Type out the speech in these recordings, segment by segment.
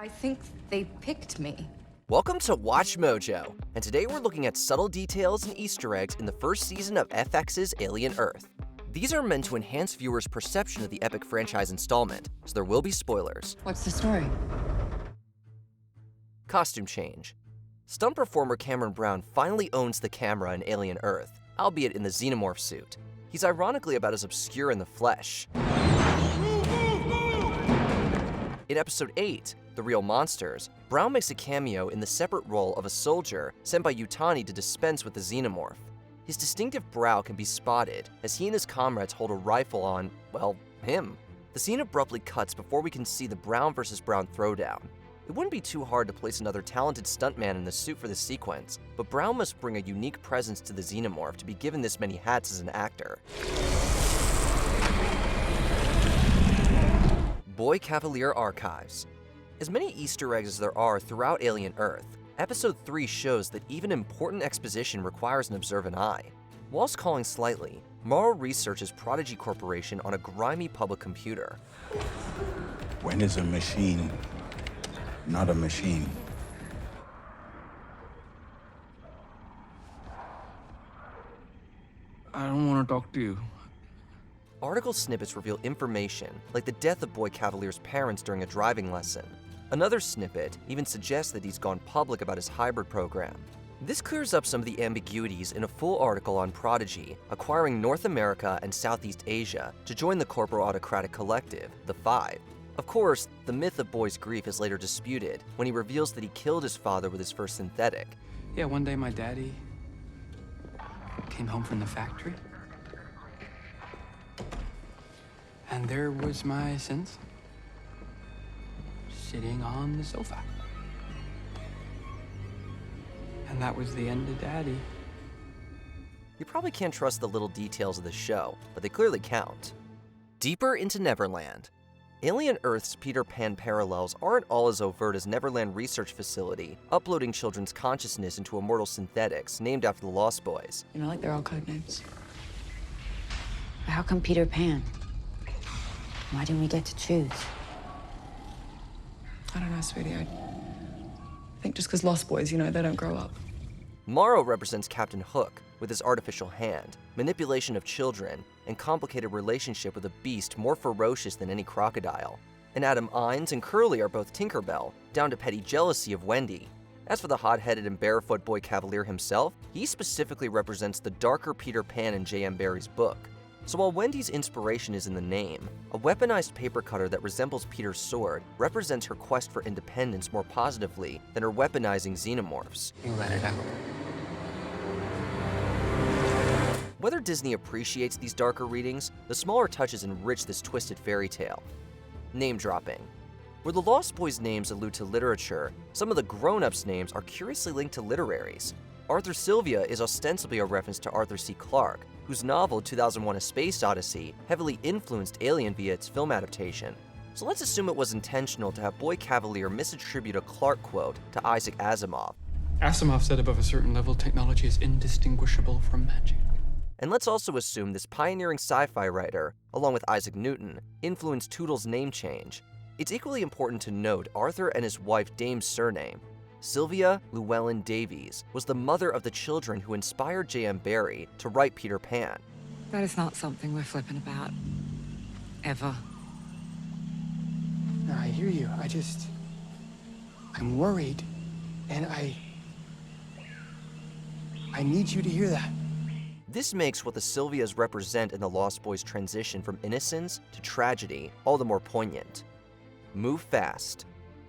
I think they picked me. Welcome to Watch Mojo, and today we're looking at subtle details and Easter eggs in the first season of FX's Alien Earth. These are meant to enhance viewers' perception of the epic franchise installment, so there will be spoilers. What's the story? Costume change. Stunt performer Cameron Brown finally owns the camera in Alien Earth, albeit in the Xenomorph suit. He's ironically about as obscure in the flesh. In Episode 8, The Real Monsters, Brown makes a cameo in the separate role of a soldier sent by Yutani to dispense with the Xenomorph. His distinctive brow can be spotted as he and his comrades hold a rifle on, well, him. The scene abruptly cuts before we can see the Brown versus Brown throwdown. It wouldn't be too hard to place another talented stuntman in the suit for this sequence, but Brown must bring a unique presence to the Xenomorph to be given this many hats as an actor. Boy Cavalier Archives. As many Easter eggs as there are throughout Alien Earth, Episode 3 shows that even important exposition requires an observant eye. Whilst calling slightly, Morrow researches Prodigy Corporation on a grimy public computer. When is a machine not a machine? I don't want to talk to you. Article snippets reveal information, like the death of Boy Cavalier's parents during a driving lesson. Another snippet even suggests that he's gone public about his hybrid program. This clears up some of the ambiguities in a full article on Prodigy, acquiring North America and Southeast Asia to join the corpo-autocratic collective, the Five. Of course, the myth of Boy's grief is later disputed when he reveals that he killed his father with his first synthetic. Yeah, one day my daddy came home from the factory. And there was my sins sitting on the sofa. And that was the end of Daddy. You probably can't trust the little details of the show, but they clearly count. Deeper into Neverland. Alien Earth's Peter Pan parallels aren't all as overt as Neverland Research Facility, uploading children's consciousness into immortal synthetics named after the Lost Boys. You know, like they're all code names. But how come Peter Pan? Why didn't we get to choose? I don't know, sweetie. I think just because Lost Boys, you know, they don't grow up. Morrow represents Captain Hook, with his artificial hand, manipulation of children, and complicated relationship with a beast more ferocious than any crocodile. And Adam Ines and Curly are both Tinkerbell, down to petty jealousy of Wendy. As for the hot-headed and barefoot Boy Cavalier himself, he specifically represents the darker Peter Pan in J.M. Barrie's book. So while Wendy's inspiration is in the name, a weaponized paper cutter that resembles Peter's sword represents her quest for independence more positively than her weaponizing xenomorphs. You let it out. Whether Disney appreciates these darker readings, the smaller touches enrich this twisted fairy tale. Name dropping. Where the Lost Boys' names allude to literature, some of the grown-ups' names are curiously linked to literaries. Arthur Sylvia is ostensibly a reference to Arthur C. Clarke, whose novel 2001: A Space Odyssey heavily influenced Alien via its film adaptation. So let's assume it was intentional to have Boy Cavalier misattribute a Clarke quote to Isaac Asimov. Asimov said above a certain level, technology is indistinguishable from magic. And let's also assume this pioneering sci-fi writer, along with Isaac Newton, influenced Tootle's name change. It's equally important to note Arthur and his wife Dame's surname. Sylvia Llewellyn Davies was the mother of the children who inspired J.M. Barrie to write Peter Pan. That is not something we're flippant about. Ever. No, I hear you. I'm worried. And I need you to hear that. This makes what the Sylvias represent in the Lost Boys' transition from innocence to tragedy all the more poignant. Move fast.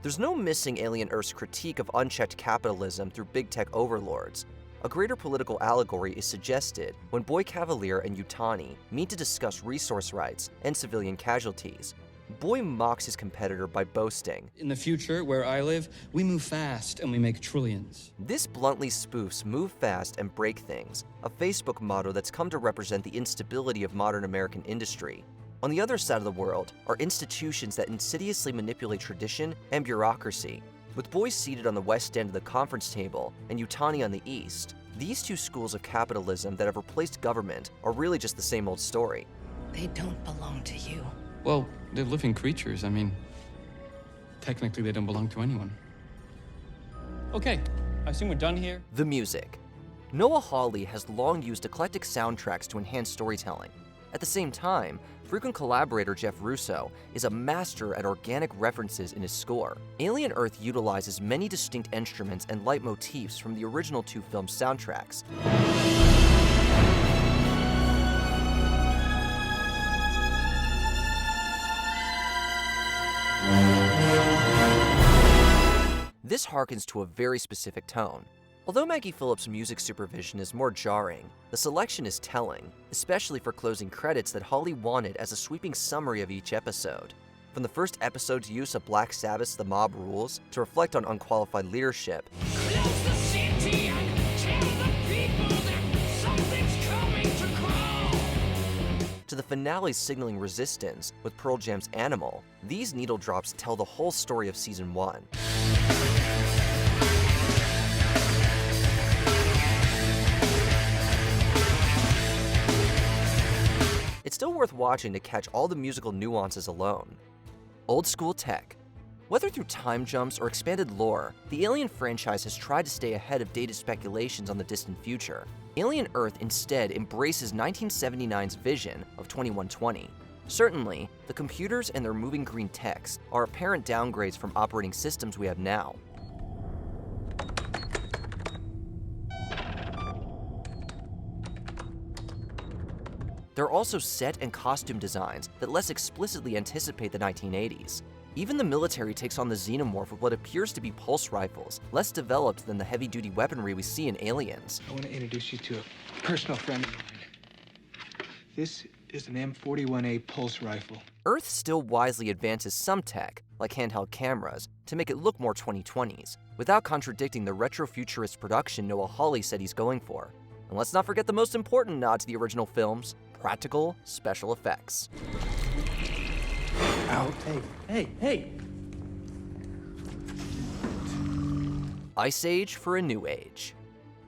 There's no missing Alien Earth's critique of unchecked capitalism through big tech overlords. A greater political allegory is suggested when Boy Cavalier and Yutani meet to discuss resource rights and civilian casualties. Boy mocks his competitor by boasting, "In the future, where I live, we move fast and we make trillions." This bluntly spoofs move fast and break things, a Facebook motto that's come to represent the instability of modern American industry. On the other side of the world are institutions that insidiously manipulate tradition and bureaucracy. With Boy seated on the west end of the conference table and Yutani on the east, these two schools of capitalism that have replaced government are really just the same old story. They don't belong to you. Well, they're living creatures. I mean, Technically, they don't belong to anyone. Okay, I assume we're done here. The music. Noah Hawley has long used eclectic soundtracks to enhance storytelling. At the same time, frequent collaborator Jeff Russo is a master at organic references in his score. Alien Earth utilizes many distinct instruments and leitmotifs from the original two film soundtracks. This harkens to a very specific tone. Although Maggie Phillips' music supervision is more jarring, the selection is telling, especially for closing credits that Hawley wanted as a sweeping summary of each episode. From the first episode's use of Black Sabbath's The Mob Rules to reflect on unqualified leadership, Close the city and tell the people that something's coming to call. to the finale signaling resistance with Pearl Jam's Animal, these needle drops tell the whole story of Season 1. It's still worth watching to catch all the musical nuances alone. Old school tech. Whether through time jumps or expanded lore, the Alien franchise has tried to stay ahead of dated speculations on the distant future. Alien Earth instead embraces 1979's vision of 2120. Certainly, the computers and their moving green text are apparent downgrades from operating systems we have now. There are also set and costume designs that less explicitly anticipate the 1980s. Even the military takes on the Xenomorph with what appears to be pulse rifles, less developed than the heavy-duty weaponry we see in Aliens. I want to introduce you to a personal friend of mine. This is an M41A pulse rifle. Earth still wisely advances some tech, like handheld cameras, to make it look more 2020s, without contradicting the retrofuturist production Noah Hawley said he's going for. And let's not forget the most important nod to the original films: practical special effects. Ow. Hey. Ice Age for a New Age.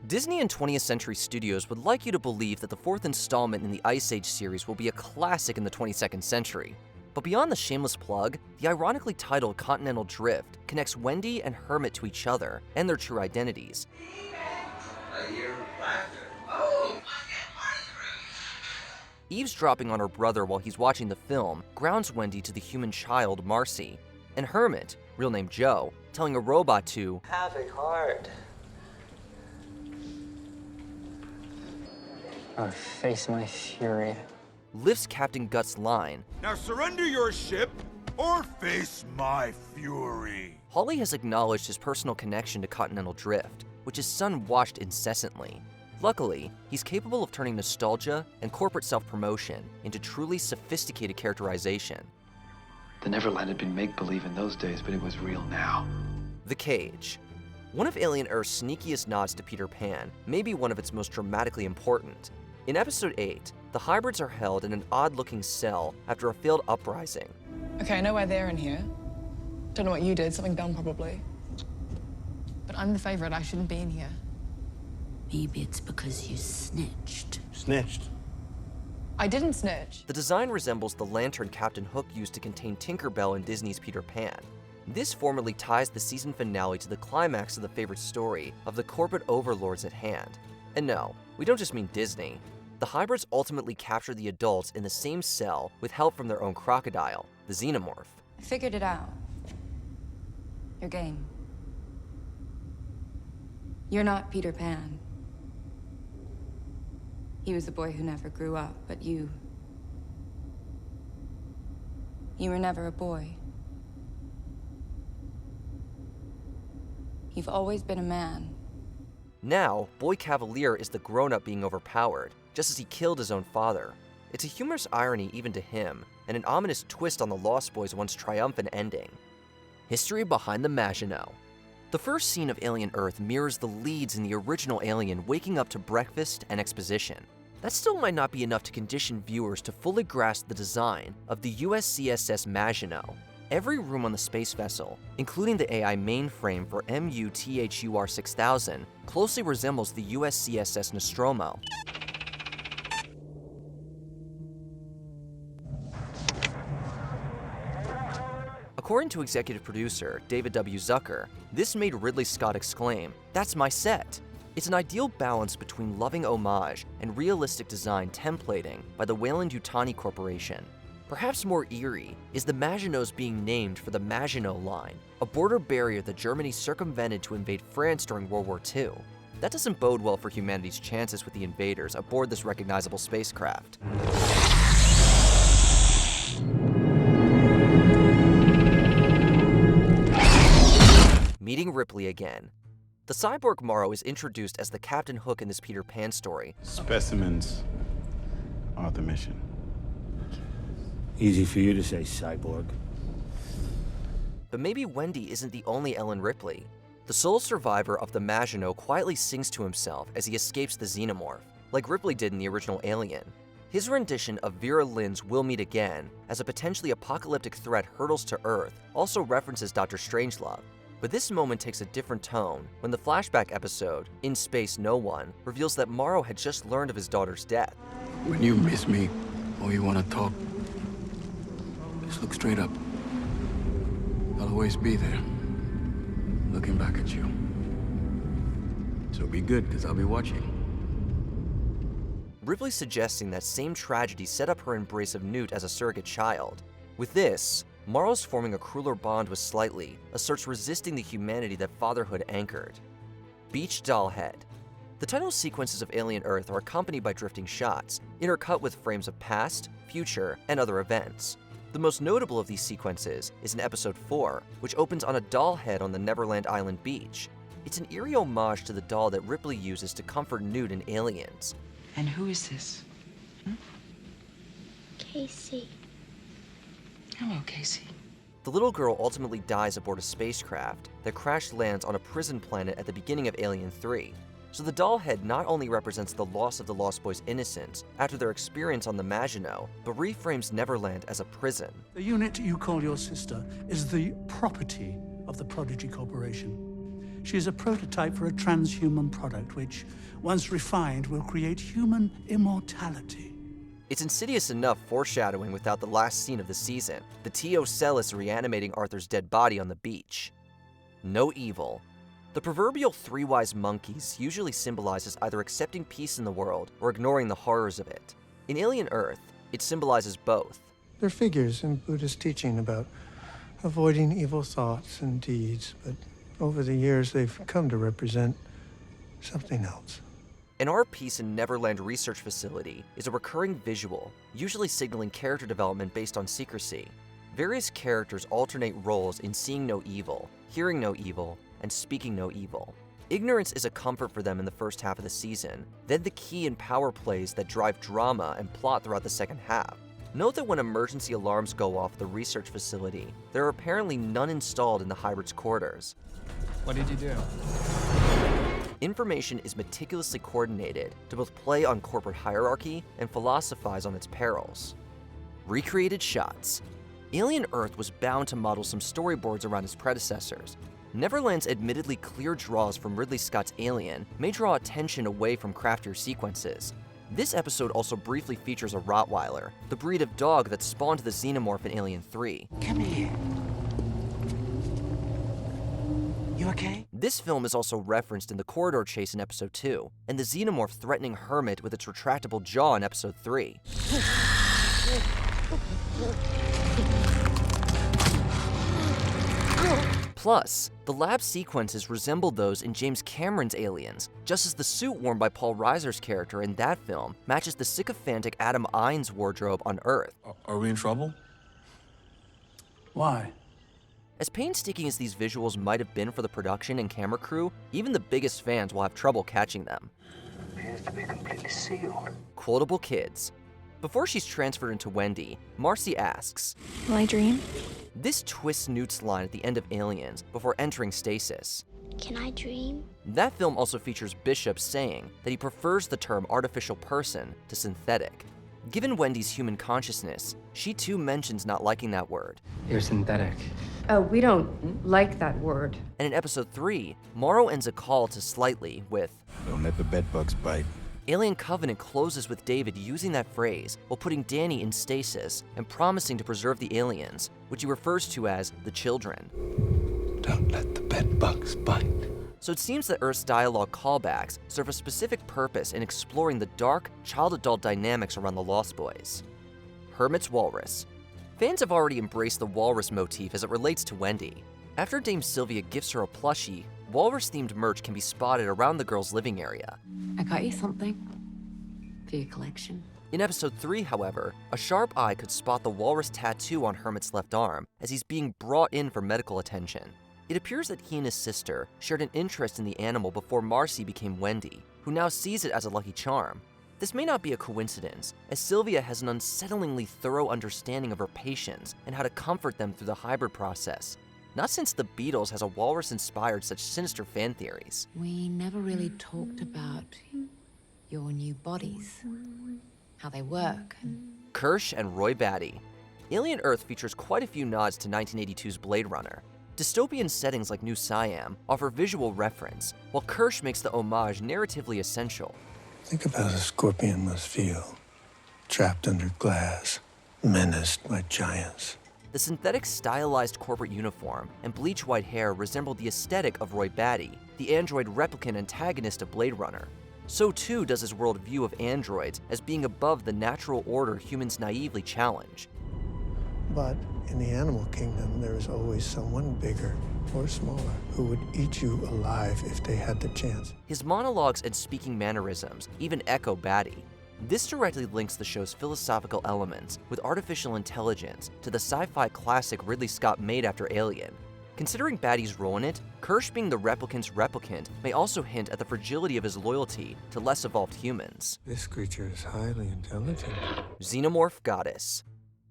Disney and 20th Century Studios would like you to believe that the fourth installment in the Ice Age series will be a classic in the 22nd century. But beyond the shameless plug, the ironically titled Continental Drift connects Wendy and Hermit to each other and their true identities. Eavesdropping on her brother while he's watching the film grounds Wendy to the human child, Marcy, and Hermit, real name Joe, telling a robot to have a heart. Face my fury. lifts Captain Guts' line. Now surrender your ship or face my fury. Hawley has acknowledged his personal connection to Continental Drift, which his son watched incessantly. Luckily, he's capable of turning nostalgia and corporate self-promotion into truly sophisticated characterization. The Neverland had been make-believe in those days, but it was real now. The Cage. One of Alien Earth's sneakiest nods to Peter Pan, may be one of its most dramatically important. In Episode 8, the hybrids are held in an odd-looking cell after a failed uprising. Okay, I know why they're in here. Don't know what you did, something dumb probably. But I'm the favorite, I shouldn't be in here. Maybe it's because you snitched. Snitched? I didn't snitch. The design resembles the lantern Captain Hook used to contain Tinker Bell in Disney's Peter Pan. This formally ties the season finale to the climax of the favorite story of the corporate overlords at hand. And no, we don't just mean Disney. The hybrids ultimately capture the adults in the same cell with help from their own crocodile, the Xenomorph. I figured it out. Your game. You're not Peter Pan. He was the boy who never grew up, but you were never a boy. You've always been a man. Now, Boy Cavalier is the grown-up being overpowered, just as he killed his own father. It's a humorous irony even to him, and an ominous twist on the Lost Boys' once triumphant ending. History behind the Maginot. The first scene of Alien Earth mirrors the leads in the original Alien waking up to breakfast and exposition. That still might not be enough to condition viewers to fully grasp the design of the USCSS Maginot. Every room on the space vessel, including the AI mainframe for MUTHUR 6000, closely resembles the USCSS Nostromo. According to executive producer David W. Zucker, this made Ridley Scott exclaim, "That's my set!" It's an ideal balance between loving homage and realistic design templating by the Weyland-Yutani Corporation. Perhaps more eerie is the Maginots being named for the Maginot Line, a border barrier that Germany circumvented to invade France during World War II. That doesn't bode well for humanity's chances with the invaders aboard this recognizable spacecraft. Meeting Ripley again. The cyborg Morrow is introduced as the Captain Hook in this Peter Pan story. Specimens are the mission. Easy for you to say, cyborg. But maybe Wendy isn't the only Ellen Ripley. The sole survivor of the Maginot quietly sings to himself as he escapes the Xenomorph, like Ripley did in the original Alien. His rendition of Vera Lynn's We'll Meet Again as a potentially apocalyptic threat hurtles to Earth also references Dr. Strangelove. But this moment takes a different tone when the flashback episode, In Space No One, reveals that Morrow had just learned of his daughter's death. When you miss me or you want to talk, just look straight up. I'll always be there, looking back at you. So be good, because I'll be watching. Ripley suggesting that same tragedy set up her embrace of Newt as a surrogate child. With this, Morrow's forming a crueler bond with Slightly asserts resisting the humanity that fatherhood anchored. Beach Doll Head. The title sequences of Alien Earth are accompanied by drifting shots, intercut with frames of past, future, and other events. The most notable of these sequences is in episode 4, which opens on a doll head on the Neverland Island beach. It's an eerie homage to the doll that Ripley uses to comfort Newt in Aliens. And who is this? Casey. Hello, Casey. The little girl ultimately dies aboard a spacecraft that crash lands on a prison planet at the beginning of Alien 3. So the doll head not only represents the loss of the Lost Boys' innocence after their experience on the Maginot, but reframes Neverland as a prison. The unit you call your sister is the property of the Prodigy Corporation. She is a prototype for a transhuman product which, once refined, will create human immortality. It's insidious enough foreshadowing without the last scene of the season, the T.O. Celis reanimating Arthur's dead body on the beach. No evil. The proverbial three wise monkeys usually symbolizes either accepting peace in the world or ignoring the horrors of it. In Alien Earth, it symbolizes both. They're figures in Buddhist teaching about avoiding evil thoughts and deeds, but over the years they've come to represent something else. An art piece in Neverland Research Facility is a recurring visual, usually signaling character development based on secrecy. Various characters alternate roles in seeing no evil, hearing no evil, and speaking no evil. Ignorance is a comfort for them in the first half of the season, then the key and power plays that drive drama and plot throughout the second half. Note that when emergency alarms go off at the research facility, there are apparently none installed in the hybrids' quarters. What did you do? Information is meticulously coordinated to both play on corporate hierarchy and philosophize on its perils. Recreated shots. Alien Earth was bound to model some storyboards around its predecessors. Neverland's admittedly clear draws from Ridley Scott's Alien may draw attention away from craftier sequences. This episode also briefly features a Rottweiler, the breed of dog that spawned the Xenomorph in Alien 3. Come here. You okay? This film is also referenced in the corridor chase in episode 2, and the Xenomorph threatening Hermit with its retractable jaw in episode 3. Plus, the lab sequences resemble those in James Cameron's Aliens, just as the suit worn by Paul Reiser's character in that film matches the sycophantic Adam Ines's wardrobe on Earth. Are we in trouble? Why? As painstaking as these visuals might have been for the production and camera crew, even the biggest fans will have trouble catching them. Appears to be completely sealed. Quotable kids. Before she's transferred into Wendy, Marcy asks, Will I dream? This twists Newt's line at the end of Aliens before entering stasis. Can I dream? That film also features Bishop saying that he prefers the term artificial person to synthetic. Given Wendy's human consciousness, she too mentions not liking that word. You're synthetic. Oh, we don't like that word. And in episode 3, Morrow ends a call to Slightly with, Don't let the bedbugs bite. Alien Covenant closes with David using that phrase while putting Danny in stasis and promising to preserve the aliens, which he refers to as the children. Don't let the bed bugs bite. So it seems that Earth's dialogue callbacks serve a specific purpose in exploring the dark, child-adult dynamics around the Lost Boys. Hermit's walrus. Fans have already embraced the walrus motif as it relates to Wendy. After Dame Sylvia gifts her a plushie, walrus-themed merch can be spotted around the girl's living area. I got you something for your collection. In episode 3, however, a sharp eye could spot the walrus tattoo on Hermit's left arm as he's being brought in for medical attention. It appears that he and his sister shared an interest in the animal before Marcy became Wendy, who now sees it as a lucky charm. This may not be a coincidence, as Sylvia has an unsettlingly thorough understanding of her patients and how to comfort them through the hybrid process. Not since the Beatles has a walrus inspired such sinister fan theories. We never really talked about your new bodies, how they work. Kirsch and Roy Batty. Alien Earth features quite a few nods to 1982's Blade Runner. Dystopian settings like New Siam offer visual reference, while Kirsch makes the homage narratively essential. Think of how the scorpion must feel, trapped under glass, menaced by giants. The synthetic stylized corporate uniform and bleach white hair resemble the aesthetic of Roy Batty, the android replicant antagonist of Blade Runner. So too does his worldview of androids as being above the natural order humans naively challenge. But in the animal kingdom, there is always someone bigger or smaller who would eat you alive if they had the chance. His monologues and speaking mannerisms even echo Batty. This directly links the show's philosophical elements with artificial intelligence to the sci-fi classic Ridley Scott made after Alien. Considering Batty's role in it, Kirsch being the replicant's replicant may also hint at the fragility of his loyalty to less evolved humans. This creature is highly intelligent. Xenomorph Goddess.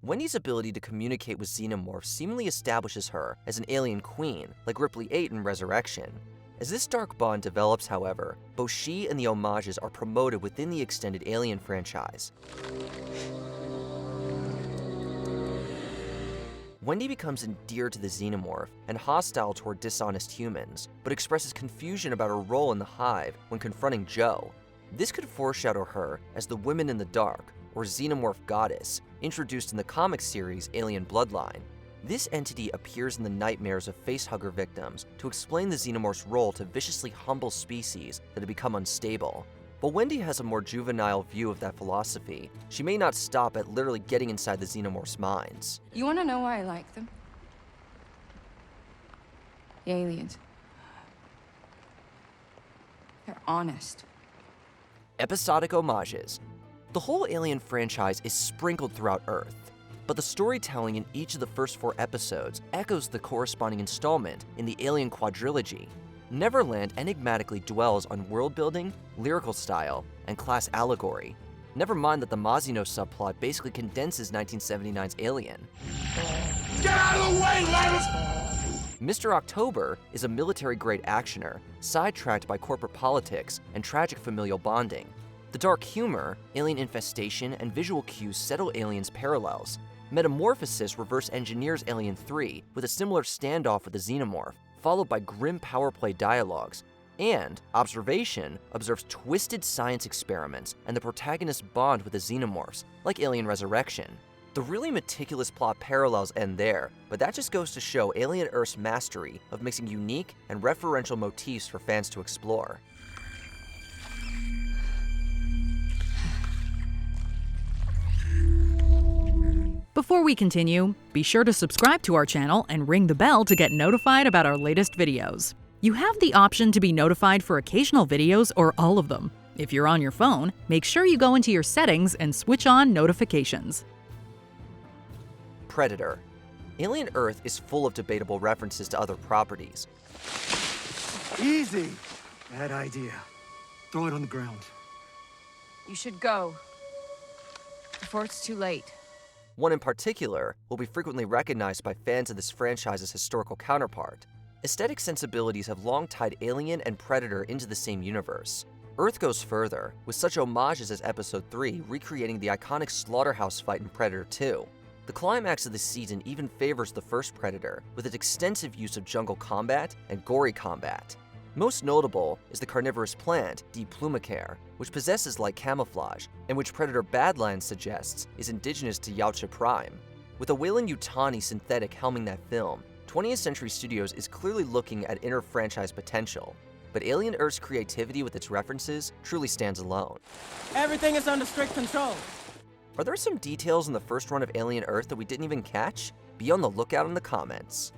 Wendy's ability to communicate with xenomorphs seemingly establishes her as an alien queen, like Ripley 8 in Resurrection. As this dark bond develops, however, both she and the homages are promoted within the extended Alien franchise. Wendy becomes endeared to the xenomorph and hostile toward dishonest humans, but expresses confusion about her role in the hive when confronting Joe. This could foreshadow her as the Women in the Dark, or Xenomorph Goddess, introduced in the comic series Alien Bloodline. This entity appears in the nightmares of facehugger victims to explain the xenomorph's role to viciously humble species that have become unstable. While Wendy has a more juvenile view of that philosophy, she may not stop at literally getting inside the xenomorph's minds. You want to know why I like them? The aliens. They're honest. Episodic homages. The whole Alien franchise is sprinkled throughout Earth, but the storytelling in each of the first 4 episodes echoes the corresponding installment in the Alien quadrilogy. Neverland enigmatically dwells on world building, lyrical style, and class allegory. Never mind that the Maginot subplot basically condenses 1979's Alien. Get out of the way, Levis! Mr. October is a military-grade actioner, sidetracked by corporate politics and tragic familial bonding. The dark humor, alien infestation, and visual cues settle Alien's parallels. Metamorphosis reverse engineers Alien 3 with a similar standoff with the xenomorph, followed by grim power play dialogues. And Observation observes twisted science experiments and the protagonist's bond with the xenomorphs, like Alien Resurrection. The really meticulous plot parallels end there, but that just goes to show Alien Earth's mastery of mixing unique and referential motifs for fans to explore. Before we continue, be sure to subscribe to our channel and ring the bell to get notified about our latest videos. You have the option to be notified for occasional videos or all of them. If you're on your phone, make sure you go into your settings and switch on notifications. Predator. Alien Earth is full of debatable references to other properties. Easy. Bad idea. Throw it on the ground. You should go. Before it's too late. One in particular will be frequently recognized by fans of this franchise's historical counterpart. Aesthetic sensibilities have long tied Alien and Predator into the same universe. Earth goes further, with such homages as Episode 3 recreating the iconic slaughterhouse fight in Predator 2. The climax of the season even favors the first Predator, with its extensive use of jungle combat and gory combat. Most notable is the carnivorous plant, D. plumicaire, which possesses light camouflage, and which Predator Badlands suggests is indigenous to Yautja Prime. With a Weyland-Yutani synthetic helming that film, 20th Century Studios is clearly looking at inner franchise potential, but Alien Earth's creativity with its references truly stands alone. Everything is under strict control. Are there some details in the first run of Alien Earth that we didn't even catch? Be on the lookout in the comments.